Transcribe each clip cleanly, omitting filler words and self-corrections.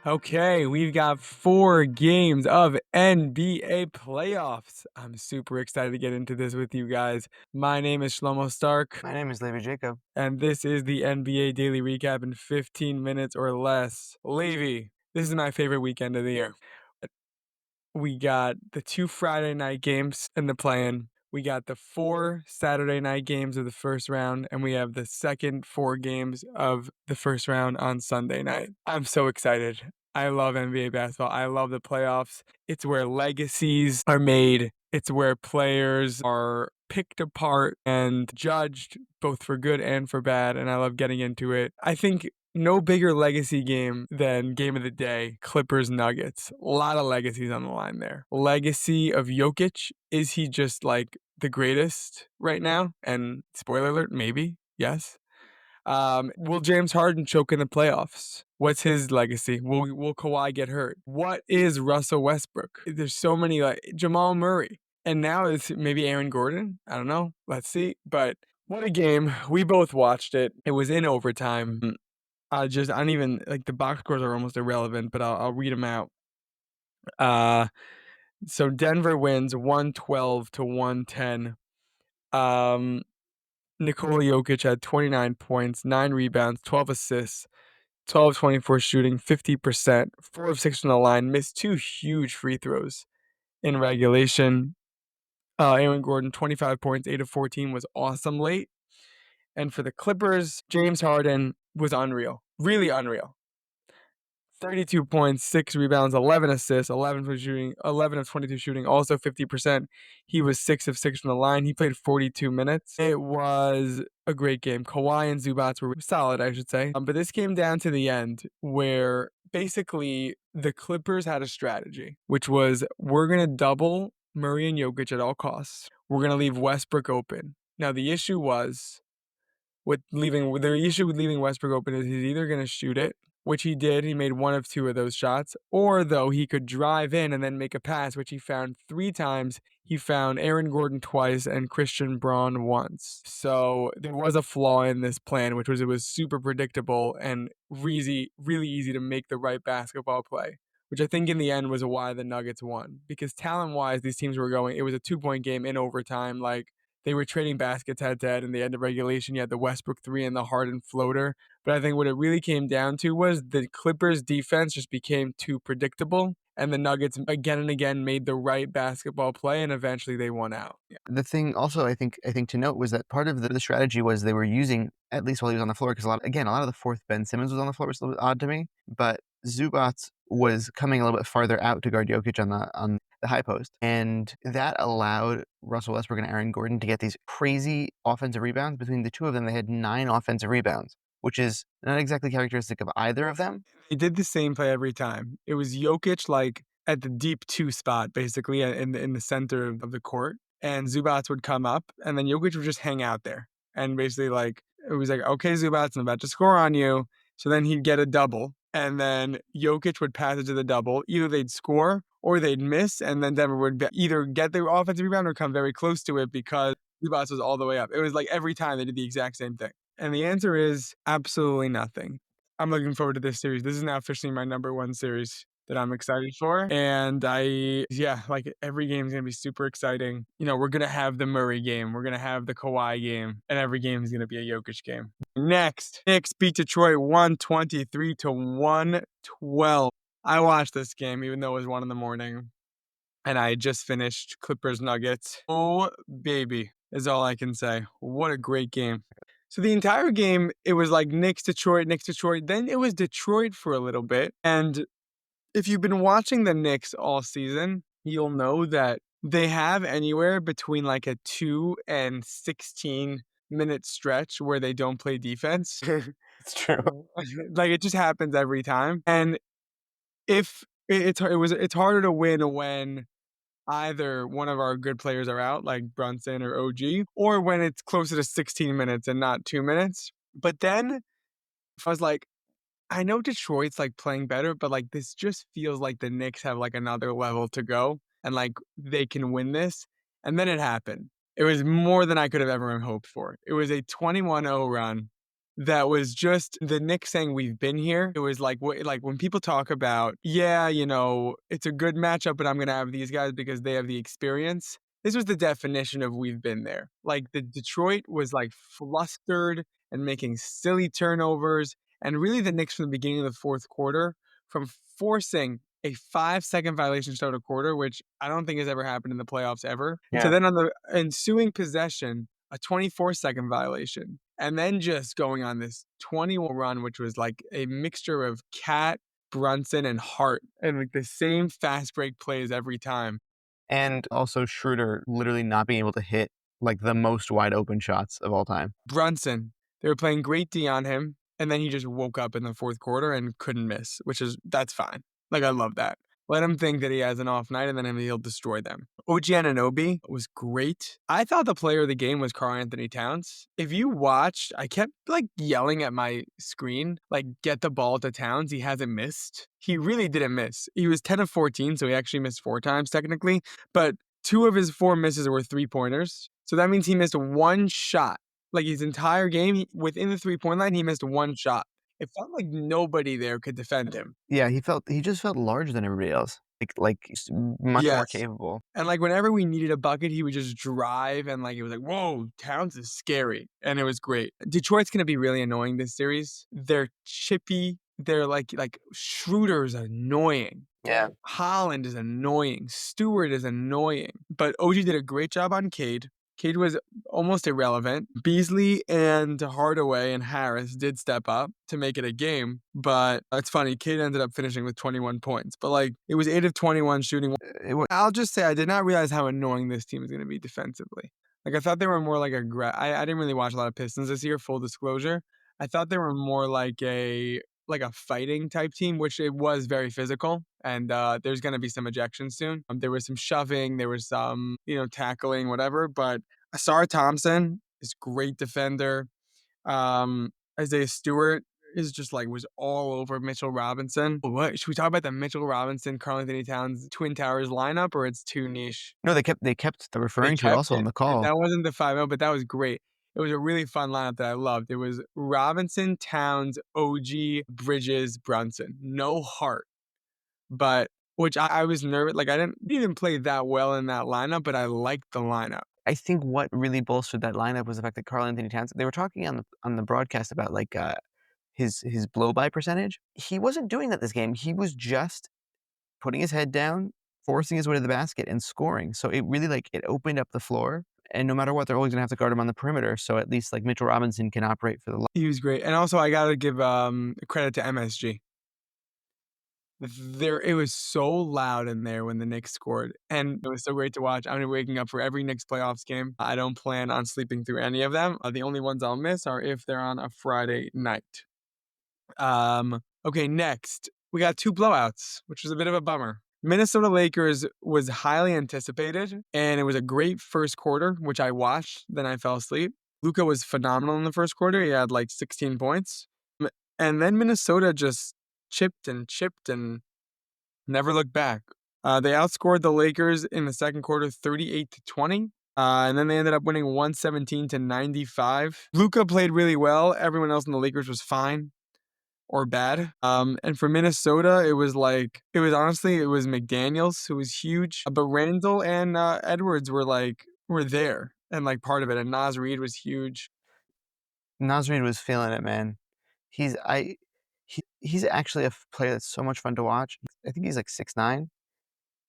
Okay, we've got 4 games of NBA playoffs. I'm super excited to get into this with you guys. My name is Shlomo Stark, My name is Levi Jacob. and this is the NBA Daily Recap in 15 minutes or less. Levy, this is my favorite weekend of the year. We got the 2 Friday night games in the play-in. We got the 4 Saturday night games of the first round, and we have the second 4 games of the first round on Sunday night. I'm so excited. I love NBA basketball. I love the playoffs. It's where legacies are made. It's where players are picked apart and judged both for good and for bad, and I love getting into it. I think no bigger legacy game than game of the day, Clippers Nuggets. A lot of legacies on the line there. Legacy of Jokic. Is he just like the greatest right now? And spoiler alert, maybe. Yes. Will James Harden choke in the playoffs? What's his legacy? Will Kawhi get hurt? What is Russell Westbrook? There's so many, like Jamal Murray. And now it's maybe Aaron Gordon. I don't know. Let's see. But what a game. We both watched it. It was in overtime. I don't even like the box scores are almost irrelevant, but I'll read them out. So Denver wins 112 to 110. Nikola Jokic had 29 points, 9 rebounds, 12 assists, 12-24 shooting, 50%, 4 of 6 from the line, missed 2 huge free throws in regulation. Aaron Gordon, 25 points, 8 of 14 was awesome late. And for the Clippers, James Harden was unreal, really unreal. 32 points, 6 rebounds, 11 assists, 11 for shooting, 11 of 22 shooting, also 50%. He was 6 of 6 from the line. He played 42 minutes. It was a great game. Kawhi and Zubats were solid, I should say. But this came down to the end where basically the Clippers had a strategy, which was we're going to double Murray and Jokic at all costs. We're going to leave Westbrook open. Now, the issue with leaving Westbrook open is he's either going to shoot it, which he did. He made 1 of 2 of those shots, or though he could drive in and then make a pass, which he found 3 times. He found Aaron Gordon twice and Christian Braun once. So there was a flaw in this plan, which was it was super predictable and really easy to make the right basketball play, which I think in the end was why the Nuggets won. Because talent-wise, these teams were going, it was a 2-point game in overtime, like they were trading baskets head-to-head in the end of regulation. You had the Westbrook 3 and the Harden floater. But I think what it really came down to was the Clippers' defense just became too predictable, and the Nuggets again and again made the right basketball play, and eventually they won out. Yeah. The thing also I think to note was that part of the strategy was they were using, at least while he was on the floor, because a lot of the fourth Ben Simmons was on the floor, was a little bit odd to me. But Zubats was coming a little bit farther out to guard Jokic on the high post, and that allowed Russell Westbrook and Aaron Gordon to get these crazy offensive rebounds. Between the two of them, they had 9 offensive rebounds, which is not exactly characteristic of either of them. They did the same play every time. It was Jokic like at the deep 2 spot, basically in the center of the court, and Zubats would come up, and then Jokic would just hang out there, and basically like it was like, okay, Zubats, I'm about to score on you. So then he'd get a double, and then Jokic would pass it to the double. Either they'd score or they'd miss, and then Denver would either get the offensive rebound or come very close to it because Zubats was all the way up. It was like every time they did the exact same thing. And the answer is absolutely nothing. I'm looking forward to this series. This is now officially my number 1 series that I'm excited for. And like every game is going to be super exciting. You know, we're going to have the Murray game. We're going to have the Kawhi game. And every game is going to be a Jokic game. Next, Knicks beat Detroit 123 to 112. I watched this game even though it was 1 in the morning. And I just finished Clippers Nuggets. Oh, baby, is all I can say. What a great game. So the entire game, it was like Knicks, Detroit, Knicks, Detroit. Then it was Detroit for a little bit. And if you've been watching the Knicks all season, you'll know that they have anywhere between like a 2 and 16-minute stretch where they don't play defense. It's true. Like it just happens every time. And if it's harder to win when either one of our good players are out, like Brunson or OG, or when it's closer to 16 minutes and not 2 minutes. But then I was like, I know Detroit's like playing better, but like this just feels like the Knicks have like another level to go and like they can win this. And then it happened. It was more than I could have ever hoped for. It was a 21-0 run. that was just the Knicks saying we've been here. It was like like when people talk about, yeah, it's a good matchup, but I'm gonna have these guys because they have the experience. This was the definition of we've been there. Like the Detroit was like flustered and making silly turnovers, and really the Knicks from the beginning of the fourth quarter, from forcing a 5-second violation to start a quarter, which I don't think has ever happened in the playoffs ever. So Yeah. then on the ensuing possession, a 24-second violation, and then just going on this 20 run, which was like a mixture of Cat, Brunson, and Hart, and like the same fast break plays every time. And also Schroeder literally not being able to hit like the most wide open shots of all time. Brunson, they were playing great D on him, and then he just woke up in the fourth quarter and couldn't miss, that's fine. Like, I love that. Let him think that he has an off night, and then he'll destroy them. OG Anunoby was great. I thought the player of the game was Karl Anthony Towns. If you watched, I kept like yelling at my screen, like, get the ball to Towns. He hasn't missed. He really didn't miss. He was 10 of 14, so he actually missed 4 times technically, but 2 of his 4 misses were 3-pointers. So that means he missed one shot. Like his entire game, within the 3-point line, he missed one shot. It felt like nobody there could defend him. Yeah, he just felt larger than everybody else. Much more Yes. capable. And like whenever we needed a bucket, he would just drive and like it was like, whoa, Towns is scary. And it was great. Detroit's gonna be really annoying this series. They're chippy. They're like Schroeder's annoying. Yeah. Holland is annoying. Stewart is annoying. But OG did a great job on Cade. Cade was almost irrelevant. Beasley and Hardaway and Harris did step up to make it a game, but it's funny. Cade ended up finishing with 21 points, but like it was 8 of 21 shooting. I'll just say I did not realize how annoying this team is going to be defensively. Like I thought they were more like I didn't really watch a lot of Pistons this year, full disclosure. I thought they were more like a fighting type team, which it was very physical. And there's going to be some ejections soon. There was some shoving, there was some, tackling, whatever. But Asar Thompson is great defender. Isaiah Stewart is just like was all over Mitchell Robinson. What should we talk about the Mitchell Robinson, Karl Anthony Towns Twin Towers lineup, or it's too niche? No, they kept They referring to it kept also on it. the call. That wasn't the 5-0, but that was great. It was a really fun lineup that I loved. It was Robinson, Towns, OG, Bridges, Brunson. No Hart, but which I was nervous. Like I didn't even play that well in that lineup, but I liked the lineup. I think what really bolstered that lineup was the fact that Karl Anthony Towns, they were talking on the broadcast about like his blow by percentage. He wasn't doing that this game. He was just putting his head down, forcing his way to the basket and scoring. So it really like it opened up the floor. And no matter what, they're always gonna have to guard him on the perimeter. So at least like Mitchell Robinson can operate for the He was great, and also I gotta give credit to MSG. It was so loud in there when the Knicks scored, and it was so great to watch. I'm gonna be waking up for every Knicks playoffs game. I don't plan on sleeping through any of them. The only ones I'll miss are if they're on a Friday night. Okay, next, we got 2 blowouts, which was a bit of a bummer. Minnesota Lakers was highly anticipated, and it was a great first quarter, which I watched, then I fell asleep. Luka was phenomenal in the first quarter. He had like 16 points. And then Minnesota just chipped and never looked back. They outscored the Lakers in the second quarter 38-20. And then they ended up winning 117-95. Luka played really well. Everyone else in the Lakers was fine or bad. And for Minnesota, it was McDaniels who was huge, but Randall and Edwards were there and like part of it. And Naz Reid was huge. Naz Reid was feeling it, man. He's I he's actually a player that's so much fun to watch. I think he's like 6'9".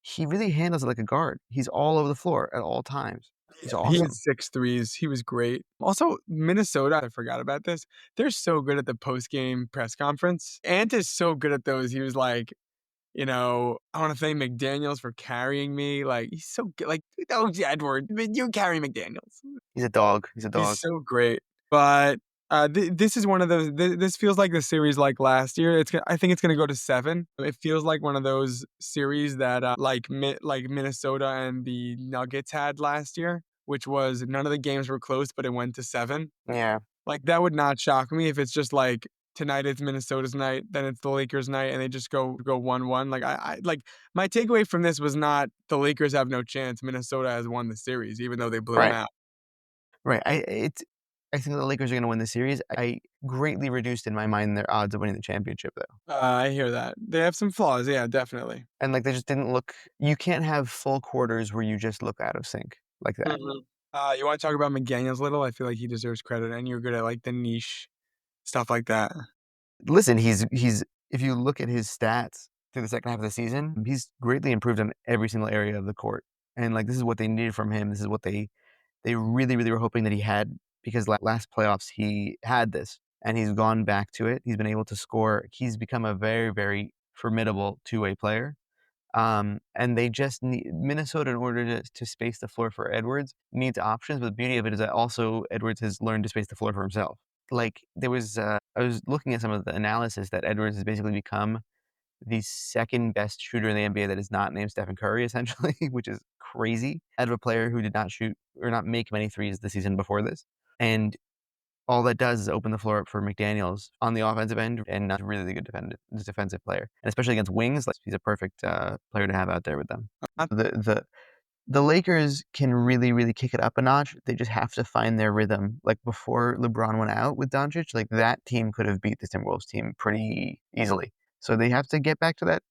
He really handles it like a guard. He's all over the floor at all times. He's He had awesome. 6 threes. He was great. Also, Minnesota, I forgot about this. They're so good at the post-game press conference. Ant is so good at those. He was like, I want to thank McDaniels for carrying me. Like, he's so good. Like, oh, Edward, you carry McDaniels. He's a dog. He's a He's dog. so great. But this is one of those. This feels like the series like last year. I think it's gonna go to 7. It feels like one of those series that like Minnesota and the Nuggets had last year, which was none of the games were close, but it went to 7. Yeah. Like that would not shock me if it's just like tonight it's Minnesota's night, then it's the Lakers' night, and they just go 1-1. Like I like my takeaway from this was not the Lakers have no chance. Minnesota has won the series, even though they blew them Right. out. Right. I think the Lakers are gonna win the series. I greatly reduced in my mind their odds of winning the championship, though. I hear that. They have some flaws, yeah, definitely. And, like, they just didn't look you can't have full quarters where you just look out of sync like that. Mhm. You wanna talk about McDaniels a little? I feel like he deserves credit, and you're good at, like, the niche stuff like that. Listen, he's if you look at his stats through the second half of the season, he's greatly improved on every single area of the court. And, like, this is what they needed from him. This is what they really, really were hoping that he had because last playoffs, he had this, and he's gone back to it. He's been able to score. He's become a very, very formidable two-way player. And they just need Minnesota, in order to space the floor for Edwards, needs options. But the beauty of it is that also Edwards has learned to space the floor for himself. Like I was looking at some of the analysis that Edwards has basically become the second best shooter in the NBA that is not named Stephen Curry, essentially, which is crazy. Out of a player who did not shoot or not make many threes the season before this, and all that does is open the floor up for McDaniels on the offensive end, and not a really good defensive player, and especially against wings, like, he's a perfect, player to have out there with them. The Lakers can really, really kick it up a notch. They just have to find their rhythm. Like, before LeBron went out with Doncic, like, that team could have beat the Timberwolves team pretty easily. So they have to get back to that,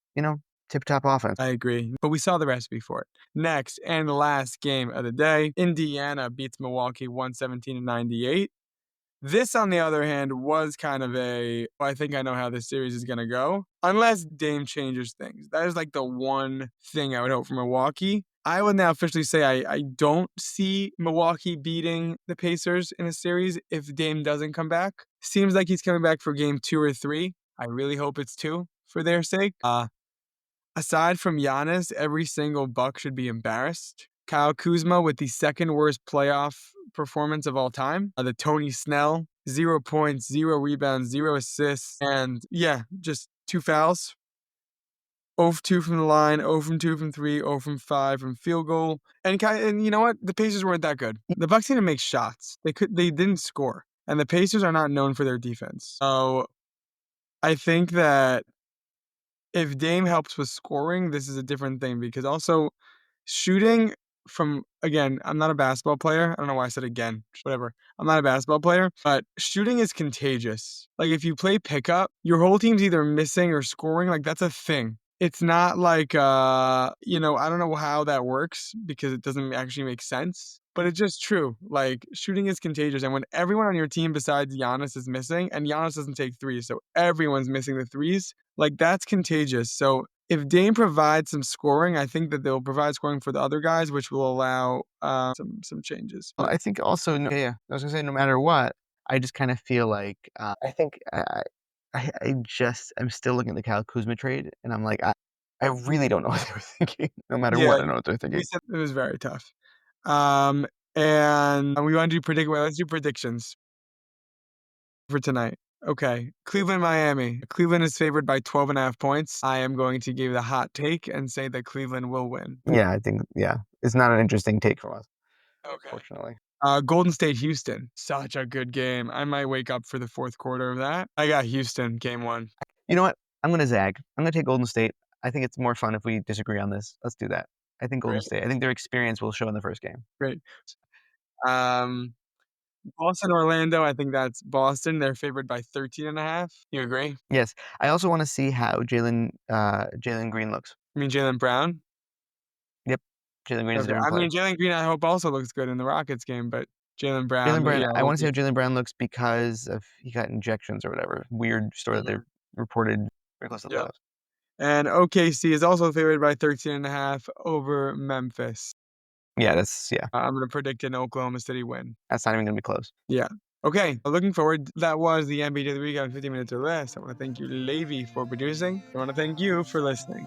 tip-top offense. I agree, but we saw the recipe for it. Next and last game of the day, Indiana beats Milwaukee 117-98. This, on the other hand, was kind of I think I know how this series is gonna go, unless Dame changes things. That is, like, the one thing I would hope for Milwaukee. I would now officially say I don't see Milwaukee beating the Pacers in a series if Dame doesn't come back. Seems like he's coming back for game 2 or 3. I really hope it's 2 for their sake. Aside from Giannis, every single Buck should be embarrassed. Kyle Kuzma with the second worst playoff performance of all time. The Tony Snell, 0 points, 0 rebounds, 0 assists, and yeah, just 2 fouls. 0 for 2 from the line, 0 from 2 from 3, 0 from 5 from field goal. And you know what? The Pacers weren't that good. The Bucks didn't make shots. They didn't score. And the Pacers are not known for their defense. So I think that if Dame helps with scoring, this is a different thing because also shooting from, again, I'm not a basketball player. I don't know why I said again, just whatever. I'm not a basketball player, but shooting is contagious. Like, if you play pickup, your whole team's either missing or scoring. Like, that's a thing. It's not like, I don't know how that works because it doesn't actually make sense, but it's just true. Like, shooting is contagious. And when everyone on your team besides Giannis is missing, and Giannis doesn't take threes, so everyone's missing the threes, like, that's contagious. So if Dame provides some scoring, I think that they'll provide scoring for the other guys, which will allow some changes. Well, I think also, yeah, I was gonna say, no matter what, I just kind of feel like I think I just I'm still looking at the Kyle Kuzma trade, and I'm like, I really don't know what they were thinking. No matter Yeah, what, I don't know what they're we thinking. said it was very tough. And we want to do let's do predictions for tonight. Okay. Cleveland, Miami. Cleveland is favored by 12.5 points. I am going to give the hot take and say that Cleveland will win. Yeah, I think it's not an interesting take from us, Okay. fortunately. Golden State, Houston. Such a good game. I might wake up for the fourth quarter of that. I got Houston, game 1. You know what? I'm gonna zag. I'm gonna take Golden State. I think it's more fun if we disagree on this. Let's do that. I think Golden Great. State. I think their experience will show in the first game. Great. Um, Boston, Orlando. I think that's Boston. They're favored by 13.5. You agree? Yes. I also want to see how Jalen Green looks. I mean, Jaylen Brown. Yep. Jalen Green is a Okay. different I player. mean, Jalen Green, I hope also looks good in the Rockets game, but Jaylen Brown, Jalen Brown. yeah, I we'll want to see see. how Jalen Brown looks because of he got injections or whatever. Weird story that they Mhm. reported very close to the Yep. playoffs. And OKC is also favored by 13.5 over Memphis. Yeah, I'm going to predict an Oklahoma City win. that's not even gonna be close. Yeah. Okay. Looking forward. That was the NBA of the week on 50 minutes or less. I want to thank you, Levi, for producing. I want to thank you for listening.